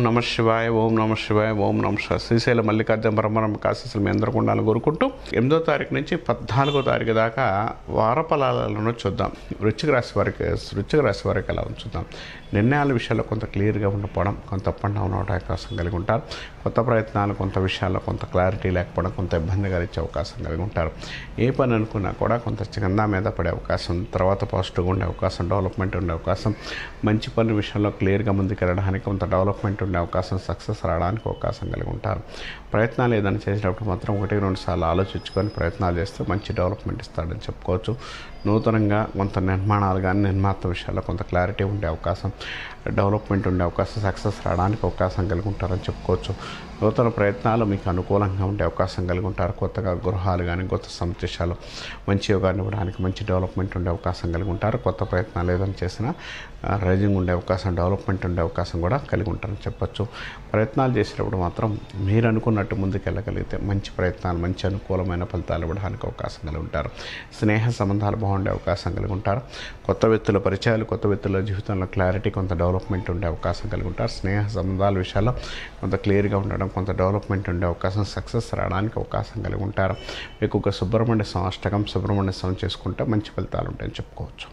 నమ శివాయ, ఓం నమ శివాయ, ఓం నమ శివాయ. శ్రీశైల మల్లికార్జున పరమరం ఆశీస్సులు మీ అందరూ ఉండాలని కోరుకుంటూ 8వ తారీఖు నుంచి 14వ తారీఖు దాకా వార ఫలాలను చూద్దాం. వృశ్చిక రాశి వారికి ఎలా చూద్దాం. నిర్ణయాల విషయాల్లో కొంత క్లియర్గా ఉండకపోవడం, కొంత అప్ అండ్ డౌన్ అవడం అవకాశం కలిగి ఉంటారు. కొత్త ప్రయత్నాలు, కొంత విషయాల్లో కొంత క్లారిటీ లేకపోవడం, కొంత ఇబ్బంది కలిగే అవకాశం కలిగి ఉంటారు. ఏ పని అనుకున్నా కూడా కొంత కింద మీద పడే అవకాశం, తర్వాత పాజిటివ్గా ఉండే అవకాశం, డెవలప్మెంట్ ఉండే అవకాశం, మంచి పని విషయంలో క్లియర్గా ముందుకెళ్ళడానికి కొంత డెవలప్మెంట్ ఉండే అవకాశం, సక్సెస్ రావడానికి అవకాశం కలిగి ఉంటారు. ప్రయత్నాలు ఏదైనా చేసేటప్పుడు మాత్రం 1-2 సార్లు ఆలోచించుకొని ప్రయత్నాలు చేస్తే మంచి డెవలప్మెంట్ ఇస్తాడని చెప్పుకోవచ్చు. నూతనంగా కొంత నిర్మాణాలు కానీ నిర్మాత విషయాల్లో కొంత క్లారిటీ ఉండే అవకాశం, డెవలప్మెంట్ ఉండే అవకాశం, సక్సెస్ రావడానికి అవకాశం కలిగి ఉంటారని చెప్పుకోవచ్చు. నూతన ప్రయత్నాలు మీకు అనుకూలంగా ఉండే అవకాశం కలిగి ఉంటారు. కొత్తగా గృహాలు కానీ కొత్త సందేశాలు మంచి యోగాన్ని ఇవ్వడానికి మంచి డెవలప్మెంట్ ఉండే అవకాశం కలిగి ఉంటారు. కొత్త ప్రయత్నాలు ఏదైనా చేసినా రైజింగ్ ఉండే అవకాశం, డెవలప్మెంట్ ఉండే అవకాశం కూడా కలిగి ఉంటారని చెప్పచ్చు. ప్రయత్నాలు చేసేటప్పుడు మాత్రం మీరు అనుకున్నట్టు ముందుకెళ్ళగలిగితే మంచి ప్రయత్నాలు, మంచి అనుకూలమైన ఫలితాలు ఇవ్వడానికి అవకాశం కలిగి ఉంటారు. స్నేహ సంబంధాలు బాగుండే అవకాశం కలిగి ఉంటారు. కొత్త వ్యక్తుల పరిచయాలు, కొత్త వ్యక్తుల జీవితంలో క్లారిటీ, కొంత డెవలప్మెంట్ ఉండే అవకాశం కలిగి ఉంటారు. స్నేహ సంబంధాల విషయాల్లో కొంత క్లియర్గా ఉండడం, కొంత డెవలప్మెంట్ ఉండే అవకాశం, సక్సెస్ రావడానికి అవకాశం కలిగి ఉంటారు. మీకు ఒక సుబ్రహ్మణ్య స్వామి అష్టకం, సుబ్రహ్మణ్య స్వామి చేసుకుంటే మంచి ఫలితాలు ఉంటాయని చెప్పుకోవచ్చు.